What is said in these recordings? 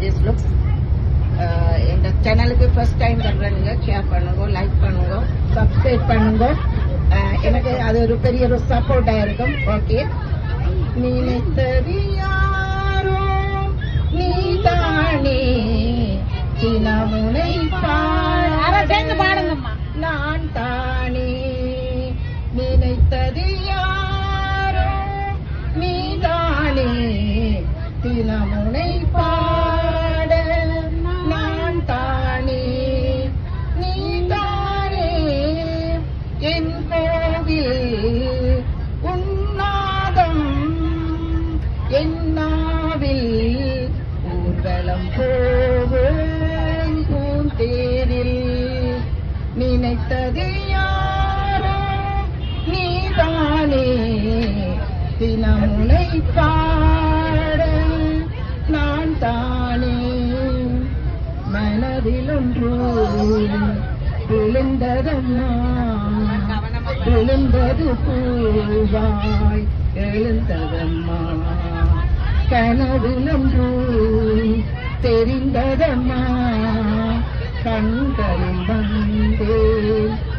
this look. இந்த சேனலுக்கு first time வர்றீங்க, ஷேர் பண்ணுங்க, லைக் பண்ணுங்க, சப்ஸ்கிரைப் பண்ணுங்க. எனக்கு அது ஒரு பெரிய ஒரு சப்போர்ட்டாக இருக்கும். ஓகே, நினைத்தது யாரோ நீதானே தினமுனை பாடுங்கம்மா நான் தானே, நினைத்தது யாரோ நீதானே தினமுனை பாட நான் தானே, நீதானே என் கோவில் உன்னாதம் என்னாவில் ஊர்வலம் போவேன் பூந்தேரில், நினைத்தது யாரோ நீதானே தினமுனை பாட நான் தானே, மனதிலொன்று விழுந்ததம்மா விழுந்தது பூவாய் எழுந்ததம்மா, கனவிலொன்று தெரிந்ததம்மா கண்களில் வந்தே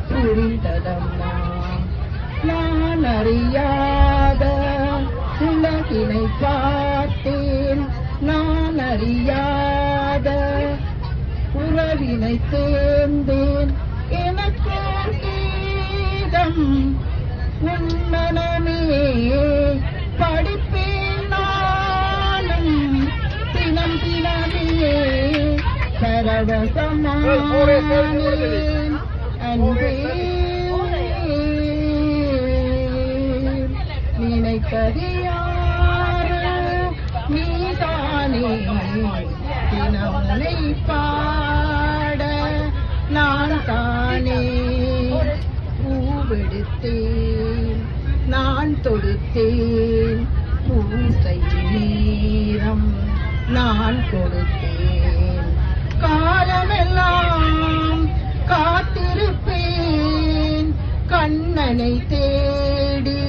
புரிந்ததம்மா, நான் அறியாத உலகினை பார்த்தேன், நான் அறியாத உறவினை தேர்ந்தேன், எனக்கு கீதம் உன் மனமே படிப்பேன் நானும் தினம் தினமே பரவசமானேன் அன்பே, நினைத்தது யாரோ நீதானே தினமுனை பாட நான் தானே, பூவெடுத்தேன் நான் தொடுத்தேன் பூசை நேரம் நான் கொடுத்தேன், காலமெல்லாம் காத்திருப்பேன் கண்ணனை தேடி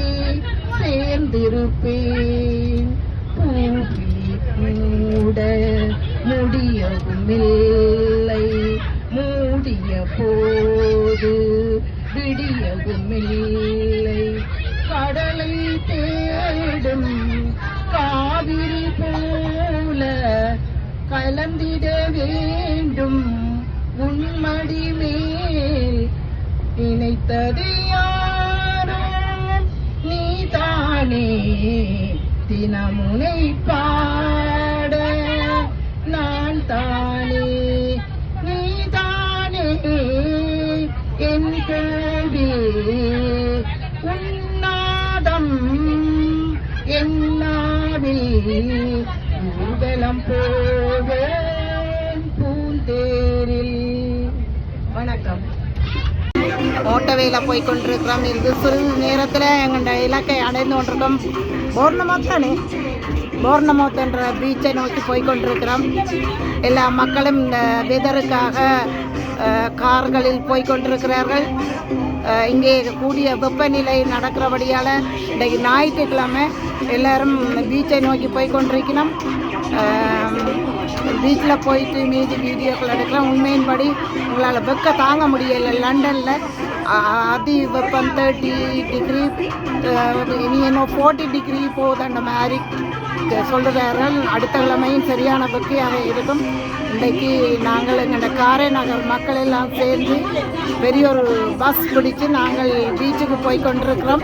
சேர்ந்திருப்பேன், பூவி கூட முடியவும் இல்லை மூடிய போது விடியவும் இல்லை, கடலை தேடும் காவிரி போல கலந்திட வேண்டும் உன்மடி மேல், நினைத்தது யாரோ நீதானே தினமுனை பாட நான் தானே, நீதானே என் கோவில் உன்னாதம் என்னாவில் ஊர்வலம் போவேன் பூந்தேரில். வணக்கம். ஓட்டவேல போய் கொண்டிருக்கிறோம். இது சிறு நேரத்தில் எங்கள் இலக்கை அடைந்து கொண்டிருக்கோம். பௌர்ணமாத்தானே பௌர்ணமோத் என்ற பீச்சை நோக்கி போய் கொண்டிருக்கிறோம். எல்லா மக்களும் இந்த வெதருக்காக கார்களில் போய் கொண்டிருக்கிறார்கள். இங்கே கூடிய வெப்பநிலை நடக்கிறபடியால் இன்றைக்கு ஞாயிற்றுக்கிழமை எல்லோரும் பீச்சை நோக்கி போய் கொண்டிருக்கணும். பீச்சில் போயிட்டு மீதி வீடியோக்கள் எடுக்கலாம். உண்மையின்படி உங்களால் வெக்க தாங்க முடியலை. லண்டனில் அதி வெப்பம் 30 டிகிரி, இனி இன்னும் 40 டிகிரி போகுது அந்த மாதிரி சொல்கிறார்கள். அடுத்த கிழமையும் சரியான வெக்கையாக இருக்கும். இன்றைக்கு நாங்கள் எங்கள் காரை நகர் மக்கள் எல்லாம் சேர்ந்து பெரிய ஒரு பஸ் பிடிச்சு நாங்கள் பீச்சுக்கு போய் கொண்டிருக்கிறோம்.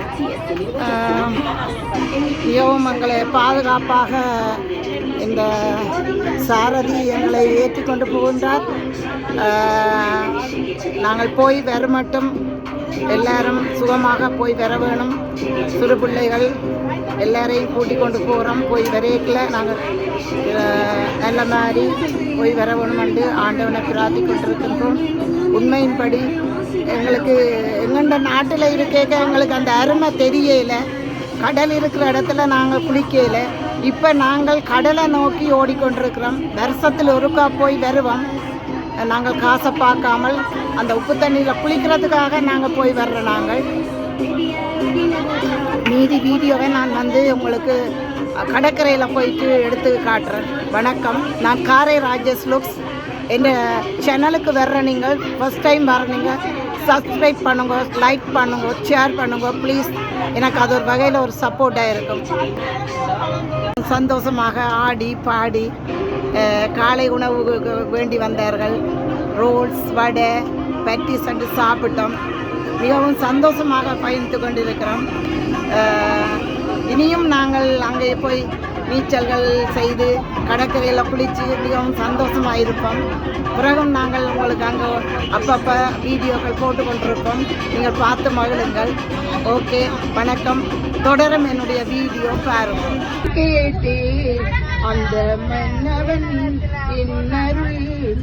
மிகவும் எங்களை பாதுகாப்பாக இந்த சாரதி எங்களை ஏற்றி கொண்டு போகின்றார். நாங்கள் போய் வர மட்டும் எல்லாரும் சுகமாக போய் வர வேணும். சிறு பிள்ளைகள் எல்லாரையும் கூட்டிக் கொண்டு போகிறோம். போய் வரையில நாங்கள் நல்ல மாதிரி போய் வர வேணுமென்று ஆண்டவனை பிரார்த்தி கொண்டிருக்கின்றோம். உண்மையின்படி எங்களுக்கு எங்கண்ட நாட்டில் இருக்க எங்களுக்கு அந்த அருமை தெரியல. கடல் இருக்கிற இடத்துல நாங்கள் குளிக்கல. இப்போ நாங்கள் கடலை நோக்கி ஓடிக்கொண்டிருக்கிறோம். வருஷத்தில் ஒருக்கா போய் வருவோம். நாங்கள் காசை பார்க்காமல் அந்த உப்பு தண்ணியில் குளிக்கிறதுக்காக நாங்கள் போய் வர்றோம். நாங்கள் மீதி வீடியோவை நான் உங்களுக்கு கடற்கரையில் போயிட்டு எடுத்து காட்டுறேன். வணக்கம், நான் காரை ராஜேஷ் லுக்ஸ். என் சேனலுக்கு வர்ற நீங்கள் ஃபஸ்ட் டைம் வர நீங்கள் சப்ஸ்கிரைப் பண்ணுங்க, லைக் பண்ணுங்க, ஷேர் பண்ணுங்க ப்ளீஸ். எனக்கு அது ஒரு வகையில் ஒரு சப்போர்ட்டாக இருக்கும். சந்தோஷமாக ஆடி பாடி காலை உணவு வேண்டி வந்தார்கள். ரோல்ஸ், வடை, பட்டிஸ் என்று சாப்பிட்டோம். மிகவும் சந்தோஷமாக பயணித்து கொண்டிருக்கிறோம். இனியும் நாங்கள் அங்கே போய் நீச்சல்கள் செய்து கடற்கரையில் குளித்து மிகவும் சந்தோஷமாக இருப்போம். பிறகும் நாங்கள் உங்களுக்கு அங்கே அப்பப்போ வீடியோக்கள் போட்டு கொண்டிருப்போம். நீங்கள் பார்த்து மகிழுங்கள். ஓகே, வணக்கம். தொடரும் என்னுடைய வீடியோ பாருங்கள். கேட்டே அந்த மன்னவன் இன்னருள்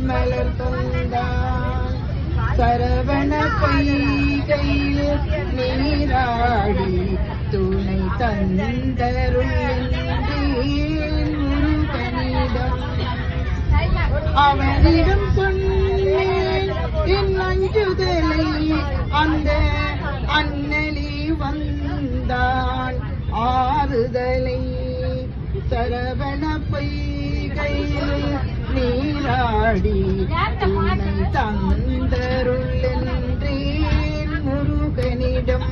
மலர் தந்தான், சரவண பொய்கையில் நீராடி துணை தந்தருள் முருகனிடம் அவனிடம் சொன்னேன் என் அஞ்சுதலை. அந்த அண்ணலி வந்தான் ஆறுதலை, சரவண பொய்கையில் நீராடி துணை தந்தருள் என்றேன் முருகனிடம்.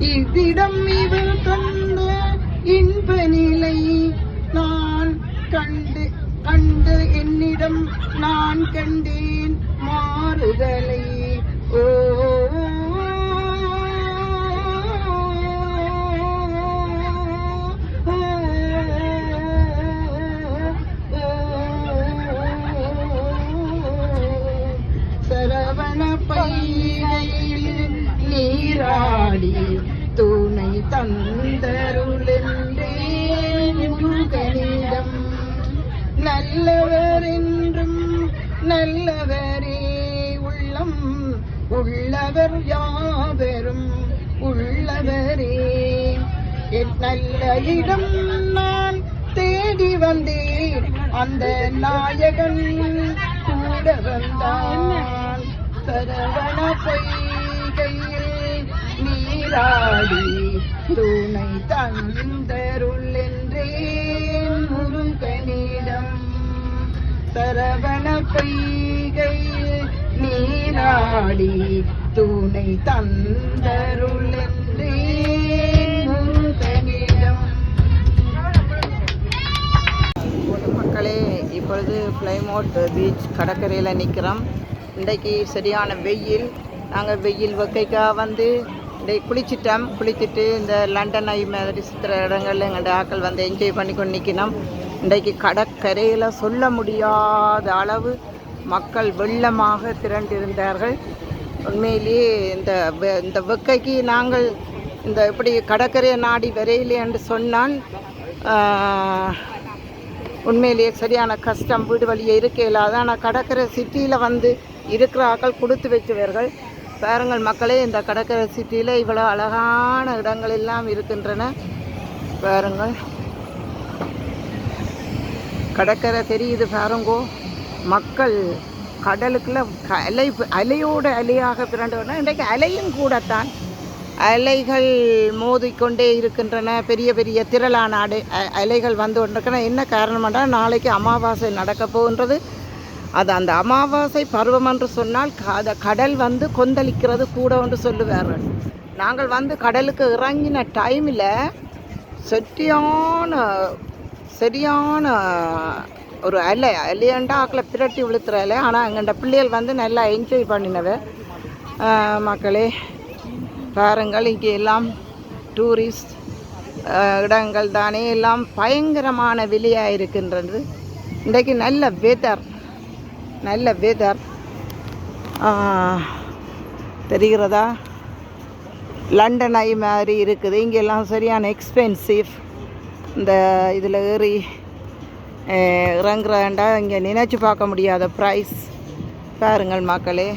இவ்விடம் இவள் தந்த இன்ப நிலை நான் கண்டு என்னிடம் நான் கண்டேன் மாறுதலை. ஓ சரவண பையில் நீராடி துணை தந்தருளென்றேன் முருகனிடம். நல்லவர் என்றும் நல்லவரே உள்ளம் உள்ளவர் யாவரும் உள்ளவரே. நல்ல இடம் நான் தேடி வந்தேன், அந்த நாயகன் கூட வந்தான். சரவண பொய்கையில் நீராடி துணை தந்தருள் என்றேன் முருகனிடம். சரவண பொய்கையில் நீராடி துணை தந்தருள் என்றேன் முருகனிடம். மக்களே, இப்பொழுது பிளைமோட் பீச் கடற்கரையில் நிற்கிறோம். இன்றைக்கு சரியான வெயில். நாங்கள் வெயில் வைக்கைக்காக வந்து இன்றைக்கு குளிச்சுட்டு இந்த லண்டன் ஐ மாதிரி சுற்றுற இடங்களில் எங்கள் ஆக்கள் வந்து என்ஜாய் பண்ணி கொண்டு நிற்கணும். இன்றைக்கு கடற்கரையில் சொல்ல முடியாத அளவு மக்கள் வெள்ளமாக திரண்டிருந்தார்கள். உண்மையிலேயே இந்த வெக்கைக்கு நாங்கள் இந்த இப்படி கடற்கரையை நாடி வரையிலே என்று சொன்னால் உண்மையிலேயே சரியான கஷ்டம். வீடு வழியே இருக்க இல்லாத. ஆனால் கடற்கரை சிட்டியில் வந்து இருக்கிற ஆக்கள் கொடுத்து வச்சவர்கள். பாருங்கள் மக்களே, இந்த கடற்கரை சிட்டியில் இவ்வளோ அழகான இடங்கள் எல்லாம் இருக்கின்றன. பாருங்கள், கடற்கரை தெரியுது பாருங்கோ. மக்கள் கடலுக்குள்ள அலையோட அலையாக பிறண்டு. இன்றைக்கு அலையும் கூடத்தான். அலைகள் மோதிக்கொண்டே இருக்கின்றன. பெரிய பெரிய திரளான அலைகள் வந்து கொண்டிருக்கின்றன. என்ன காரணம்னா, நாளைக்கு அமாவாசை நடக்க போகின்றது. அது அந்த அமாவாசை பருவம் என்று சொன்னால் கடல் வந்து கொந்தளிக்கிறது கூட என்று சொல்லுவார்கள். நாங்கள் வந்து கடலுக்கு இறங்கின டைமில் சரியான ஒரு அலையண்டா ஆக்கில் பிரட்டி விழுத்துற அலை. ஆனால் எங்கள்ட பிள்ளைகள் வந்து நல்லா என்ஜாய் பண்ணினவை. மக்களே பாருங்கள், இங்கே எல்லாம் டூரிஸ்ட் இடங்கள் தானே, எல்லாம் பயங்கரமான விலையாக இருக்கின்றது. இன்றைக்கு நல்ல வெதர் தெரிகிறதா? லண்டன் ஐ மாதிரி இருக்குது. இங்கெல்லாம் சரியான எக்ஸ்பென்சிவ். இந்த இதில் ஏறி இறங்குறாண்டா இங்கே நினைச்சு பார்க்க முடியாத ப்ரைஸ். பாருங்கள் மக்களே,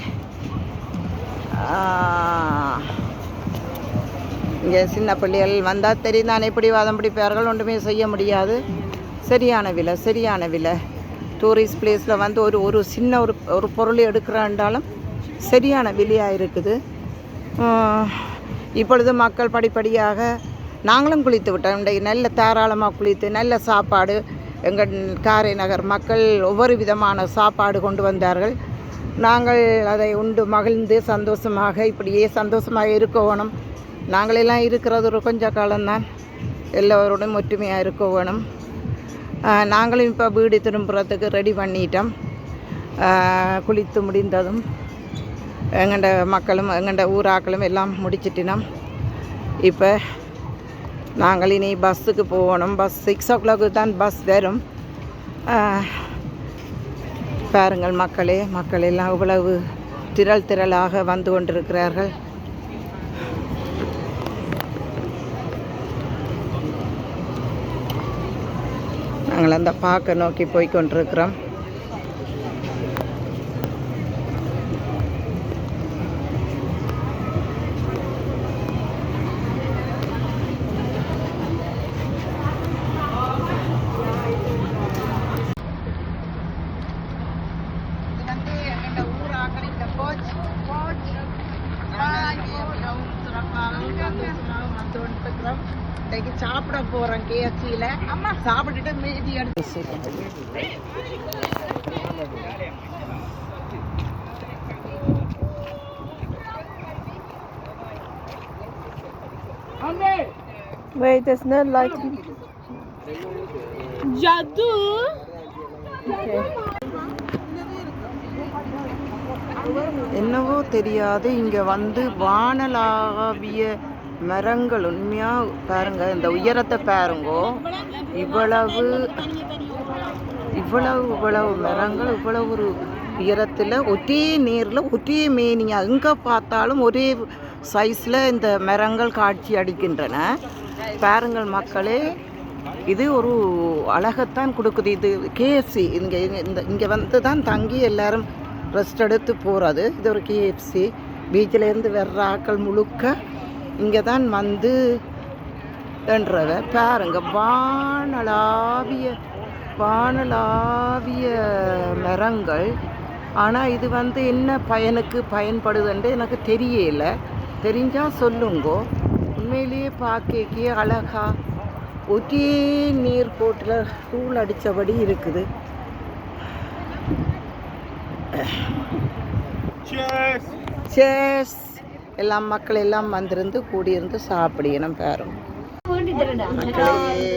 இங்கே சின்ன பிள்ளைகள் வந்தால் தெரிந்தானே எப்படி வாதம் பிடிப்பார்கள். ஒன்றுமே செய்ய முடியாது. சரியான விலை. டூரிஸ்ட் பிளேஸில் வந்து ஒரு சின்ன ஒரு பொருள் எடுக்கிறாண்டாலும் சரியான விலையாக இருக்குது. இப்பொழுது மக்கள் படிப்படியாக நாங்களும் குளித்து விட்டோம். இன்றைக்கு நல்ல தாராளமாக குளித்து நல்ல சாப்பாடு எங்கள் காரை நகர் மக்கள் ஒவ்வொரு விதமான சாப்பாடு கொண்டு வந்தார்கள். நாங்கள் அதை உண்டு மகிழ்ந்து சந்தோஷமாக இப்படியே சந்தோஷமாக இருக்க வேணும். நாங்களெல்லாம் இருக்கிறது ஒரு கொஞ்ச காலம்தான், எல்லோரோடும் ஒற்றுமையாக இருக்க வேணும். நாங்களும் இப்போ வீடு திரும்புறதுக்கு ரெடி பண்ணிட்டோம். குளித்து முடிந்ததும் எங்கள்ட மக்களும் எங்கள்ட ஊராக்களும் எல்லாம் முடிச்சிட்டினோம். இப்போ நாங்கள் இனி பஸ்ஸுக்கு போகணும். பஸ் 6 o'clock தான் பஸ் வரும். பாருங்கள் மக்கள் எல்லாம் இவ்வளவு திரளாக வந்து கொண்டிருக்கிறார்கள். நாங்கள் அந்த பார்க்க நோக்கி போய் கொண்டிருக்கிறோம். சாப்பிட போறோம் KFCல. அம்மா சாப்பிட்டுட்டு மீதி எடுத்து Wait, there's no light. Jadoo. Okay. என்னவோ தெரியாது, இங்கே வந்து வானளாவிய மரங்கள் உண்மையாக பாருங்க. இந்த உயரத்தை பாருங்கோ, இவ்வளவு மரங்கள், இவ்வளவு ஒரு உயரத்தில் ஒரே நீரில் ஒரே மேனியாக எங்கே பார்த்தாலும் ஒரே சைஸில் இந்த மரங்கள் காட்சி அடிக்கின்றன. பாருங்கள் மக்களே, இது ஒரு அழகத்தான் கொடுக்குது. இது KFC இங்கே வந்து தான் தங்கி எல்லாரும் ரெஸ்ட் எடுத்து போகிறது. இது ஒரு KFC. பீச்சிலேருந்து வர்ற ஆக்கள் முழுக்க இங்கே தான் வந்து என்றத பாருங்க. வானளாவிய மரங்கள். ஆனால் இது வந்து என்ன பயனுக்கு பயன்படுதுன்னு எனக்கு தெரியல. தெரிஞ்சால் சொல்லுங்கோ. உண்மையிலேயே பார்க்க அழகா ஒரே நீர் போட்டில் தூள் அடித்தபடி இருக்குது. சேஸ் எல்லாம் மக்கள் எல்லாம் வந்திருந்து கூடியிருந்து சாப்பிடணும். பாருங்க மக்களே,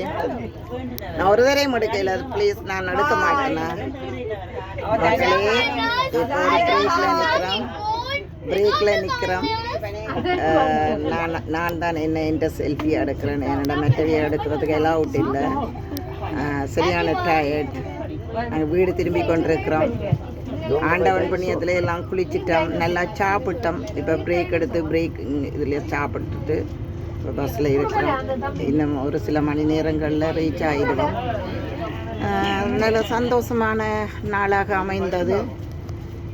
நான் ஒரு தரையும் எடுக்கல, ப்ளீஸ் நான் எடுக்க மாட்டேன்னா. மக்களே, பிரேக்கில் நிற்கிறோம். நான் தான் என்ற செல்ஃபி எடுக்கிறேன். என்னோட மெட்டவியை எடுக்கிறதுக்கு எல்லாம் அவுட் இல்லை. சரியான டயர்ட். நாங்கள் வீடு திரும்பி கொண்டிருக்கிறோம். ஆண்டவன் புண்ணியத்தில் எல்லாம் குளிச்சிட்டோம், நல்லா சாப்பிட்டோம். இப்போ பிரேக் எடுத்து இதில் சாப்பிட்டுட்டு இப்போ பஸ்ஸில் இருக்கிறோம். இன்னும் ஒரு சில மணி நேரங்களில் ரீச் ஆகிடுவோம். நல்ல சந்தோஷமான நாளாக அமைந்தது.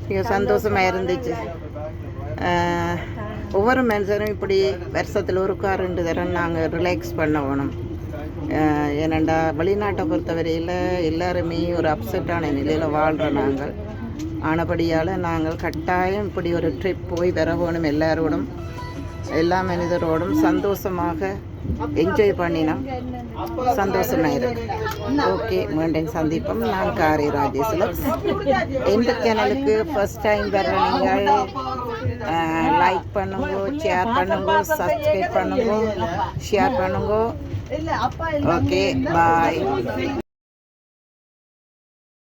மிக சந்தோஷமாக இருந்துச்சு. ஒவ்வொரு மனுஷரும் இப்படி வருஷத்தில் ஒரு 2 தரம் நாங்கள் ரிலாக்ஸ் பண்ண வேணும். ஏனண்டா வெளிநாட்டை பொறுத்தவரையில் எல்லாருமே ஒரு அப்செட்டான நிலையில் வாழ்கிற நாங்கள். ஆனபடியால் நாங்கள் கட்டாயம் இப்படி ஒரு ட்ரிப் போய் வர வேணும். எல்லாரோடும் எல்லா மனிதரோடும் சந்தோஷமாக என்ஜாய் பண்ணினோம். சந்தோஷமாக இருக்கு. ஓகே, மீண்டும் சந்திப்போம். நான் காரை ராஜேஸ்ல. எந்த சேனலுக்கு ஃபர்ஸ்ட் டைம் வர நீங்கள் லைக் பண்ணுங்க, ஷேர் பண்ணுங்க, சப்ஸ்கிரைப் பண்ணுங்க, ஷேர் பண்ணுங்க. ஓகே, பாய்.